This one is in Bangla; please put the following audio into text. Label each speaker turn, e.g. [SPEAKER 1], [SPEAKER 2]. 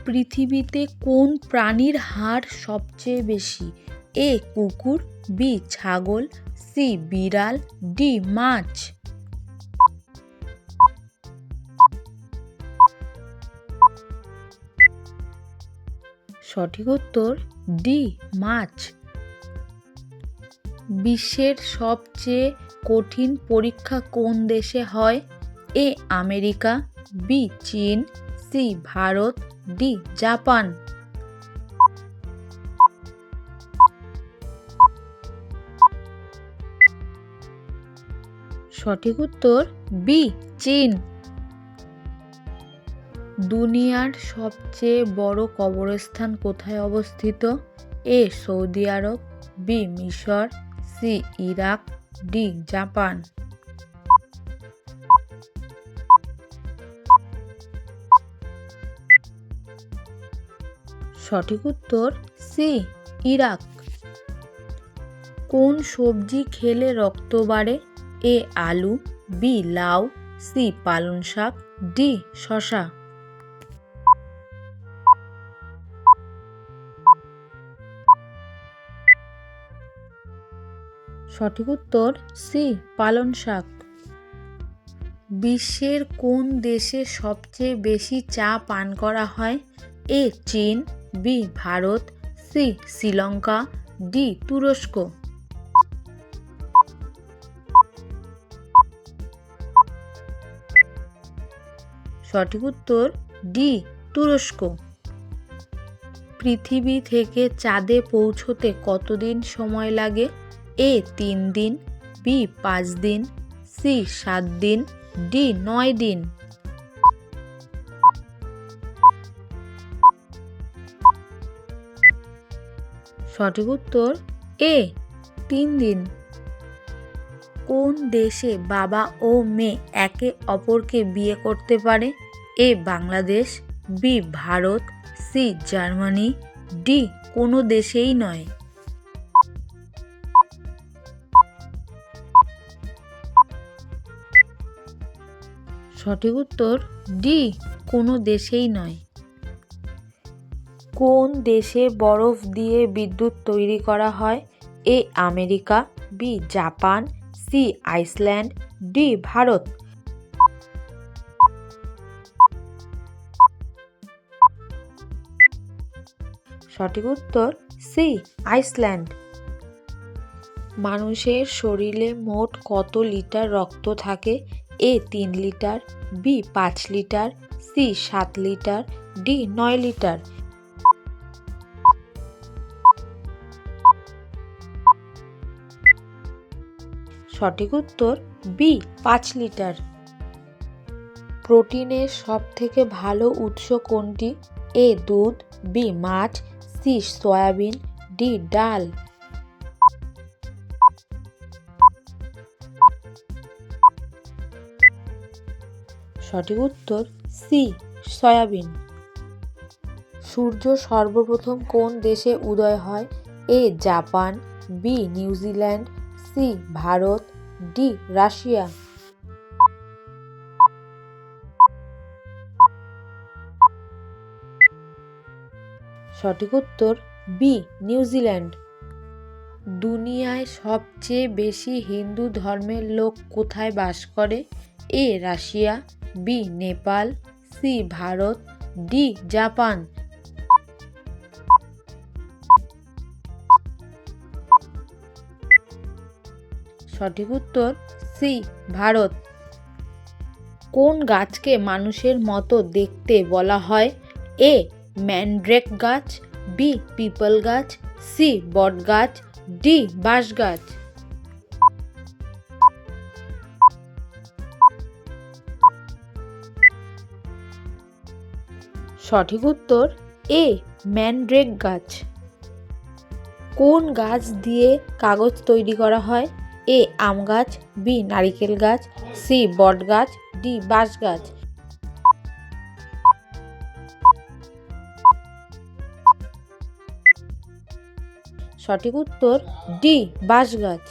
[SPEAKER 1] পৃথিবীতে কোন প্রাণীর হাড় সবচেয়ে বেশি? এ কুকুর, বি ছাগল, সি বিড়াল, ডি মাছ। সঠিক উত্তর ডি মাছ। বিশ্বের সবচেয়ে কঠিন পরীক্ষা কোন দেশে হয়? এ আমেরিকা, বি চীন, সি ভারত, ডি জাপান। সঠিক উত্তর বি চীন। দুনিয়ার সবচেয়ে বড় কবরস্থান কোথায় অবস্থিত? এ সৌদি আরব, বি মিশর, সি ইরাক, ডি জাপান। সঠিক উত্তর সি ইরাক। কোন সবজি খেলে রক্ত বাড়ে? এ আলু, বি লাউ, সি পালং শাক, ডি শসা। সঠিক উত্তর সি পালং শাক। বিশ্বের কোন দেশে সবচেয়ে বেশি চা পান করা হয়? এ চীন, B Bharat, C Sri Lanka, D তুরস্ক। সঠিক উত্তর ডি তুরস্ক। পৃথিবী থেকে চাঁদে পৌঁছতে কতদিন সময় লাগে? এ 3 দিন, বি 5 দিন, সি 7 দিন, ডি 9 দিন। সঠিক উত্তর এ 3 দিন। কোন দেশে বাবা ও মেয়ে একে অপরকে বিয়ে করতে পারে? A Bangladesh, B Bharat, C Germany, D কোনো দেশেই নয়। সঠিক উত্তর ডি কোনো দেশেই নয়। কোন দেশে বরফ দিয়ে বিদ্যুৎ তৈরি করা হয়? A America, B Japan, C Iceland, D Bharat. সঠিক উত্তর সি আইসল্যান্ড। মানুষের শরীরে মোট কত লিটার রক্ত থাকে? A 3 litre, B 5 litre, C 7 litre, D 9 litre. সঠিক উত্তর বি 5 লিটার। প্রোটিনের সবথেকে ভালো উৎস কোনটি? এ দুধ, বি মাছ, সি সয়াবিন, ডি ডাল। সঠিক উত্তর সি সয়াবিন। সূর্য সর্বপ্রথম কোন দেশে উদয় হয়? A Japan, B New Zealand, C Bharat, D Russia. সঠিক উত্তর বি নিউজিল্যান্ড। দুনিয়ায় সবচেয়ে বেশি হিন্দু ধর্মের লোক কোথায় বাস করে? A Russia, B Nepal, C Bharat, D Japan. সঠিক উত্তর সি ভারত। কোন গাছকে মানুষের মতো দেখতে বলা হয়? এ ম্যানড্রেক গাছ, বি পিপল গাছ, সি বট গাছ, ডি বাঁশ গাছ। সঠিক উত্তর এ ম্যানড্রেক গাছ। কোন গাছ দিয়ে কাগজ তৈরি করা হয়? এ আম গাছ, বি নারিকেল গাছ, সি বট গাছ, ডি বাঁশ গাছ। সঠিক উত্তর ডি বাঁশ গাছ।